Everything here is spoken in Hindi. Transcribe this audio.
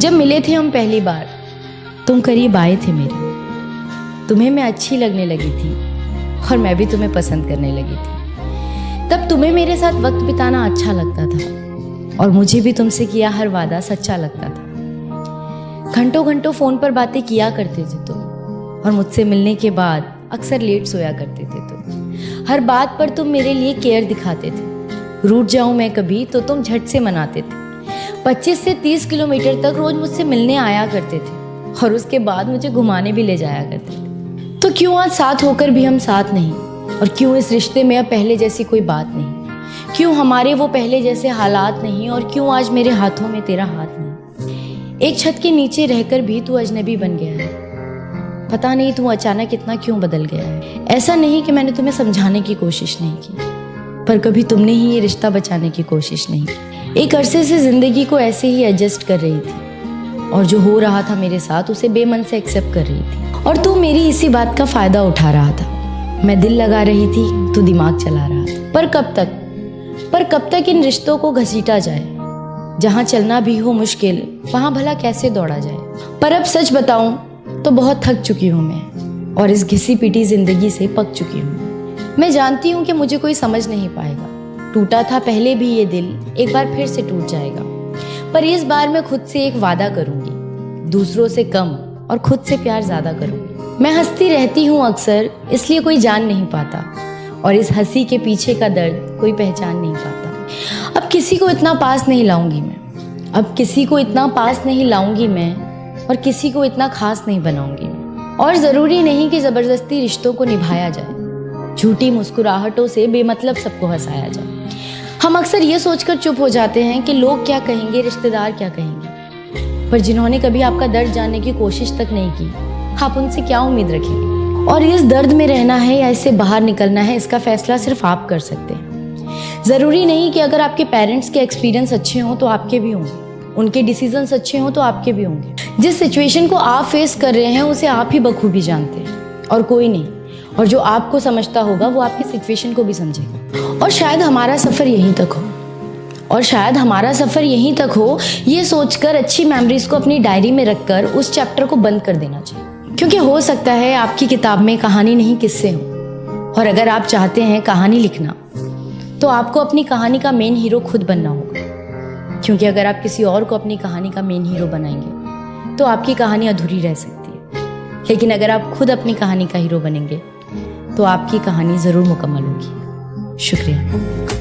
जब मिले थे हम पहली बार, तुम करीब आए थे मेरे। तुम्हें मैं अच्छी लगने लगी थी और मैं भी तुम्हें पसंद करने लगी थी। तब तुम्हें मेरे साथ वक्त बिताना अच्छा लगता था और मुझे भी तुमसे किया हर वादा सच्चा लगता था। घंटों घंटों फोन पर बातें किया करते थे तुम और मुझसे मिलने के बाद अक्सर लेट सोया करते थे तुम। हर बात पर तुम मेरे लिए केयर दिखाते थे। रूठ जाऊं मैं कभी तो तुम झट से मनाते थे। 25 से 30 किलोमीटर तक रोज मुझसे मिलने आया करते थे और उसके बाद मुझे घुमाने भी ले जाया करते थे। तो क्यों आज साथ होकर भी हम साथ नहीं, और क्यों इस रिश्ते में अब पहले जैसी कोई बात नहीं? क्यों हमारे वो पहले जैसे हालात नहीं, और क्यों आज मेरे हाथों में तेरा हाथ नहीं? एक छत के नीचे रहकर भी तू अजनबी बन गया है। पता नहीं तू अचानक इतना क्यों बदल गया है। ऐसा नहीं कि मैंने तुम्हें समझाने की कोशिश नहीं की, पर कभी तुमने ही ये रिश्ता बचाने की कोशिश नहीं की। एक अरसे से जिंदगी को ऐसे ही एडजस्ट कर रही थी और जो हो रहा था मेरे साथ उसे बेमन से एक्सेप्ट कर रही थी, और तू मेरी इसी बात का फायदा उठा रहा था। मैं दिल लगा रही थी, तू दिमाग चला रहा था। पर कब तक इन रिश्तों को घसीटा जाए? जहाँ चलना भी हो मुश्किल, वहाँ भला कैसे दौड़ा जाए? पर अब सच बताऊं तो बहुत थक चुकी हूँ मैं, और इस घिसी पिटी जिंदगी से पक चुकी हूँ। मैं जानती हूँ कि मुझे कोई समझ नहीं पाएगा। टूटा था पहले भी ये दिल, एक बार फिर से टूट जाएगा। पर इस बार मैं खुद से एक वादा करूंगी, दूसरों से कम और खुद से प्यार ज्यादा करूंगी। मैं हंसती रहती हूँ अक्सर, इसलिए कोई जान नहीं पाता, और इस हंसी के पीछे का दर्द कोई पहचान नहीं पाता। अब किसी को इतना पास नहीं लाऊंगी मैं, अब किसी को इतना पास नहीं लाऊंगी मैं, और किसी को इतना खास नहीं बनाऊंगी मैं। और जरूरी नहीं कि जबरदस्ती रिश्तों को निभाया जाए, झूठी मुस्कुराहटों से बेमतलब सबको हंसाया जाए। हम अक्सर ये सोचकर चुप हो जाते हैं कि लोग क्या कहेंगे, रिश्तेदार क्या कहेंगे, पर जिन्होंने कभी आपका दर्द जानने की कोशिश तक नहीं की, आप उनसे क्या उम्मीद रखेंगे? और इस दर्द में रहना है या इससे बाहर निकलना है, इसका फैसला सिर्फ आप कर सकते हैं। जरूरी नहीं कि अगर आपके पेरेंट्स के एक्सपीरियंस अच्छे हों तो आपके भी होंगे, उनके डिसीजंस अच्छे हों तो आपके भी होंगे। जिस सिचुएशन को आप फेस कर रहे हैं उसे आप ही बखूबी जानते हैं और कोई नहीं, और जो आपको समझता होगा वो आपकी सिचुएशन को भी समझेगा। और शायद हमारा सफर यहीं तक हो, ये सोचकर अच्छी मेमोरीज को अपनी डायरी में रखकर उस चैप्टर को बंद कर देना चाहिए। क्योंकि हो सकता है आपकी किताब में कहानी नहीं किस्से हो, और अगर आप चाहते हैं कहानी लिखना तो आपको अपनी कहानी का मेन हीरो खुद बनना होगा। क्योंकि अगर आप किसी और को अपनी कहानी का मेन हीरो बनाएंगे तो आपकी कहानी अधूरी रह सकती है, लेकिन अगर आप खुद अपनी कहानी का हीरो बनेंगे तो आपकी कहानी जरूर मुकम्मल होगी। शुक्रिया।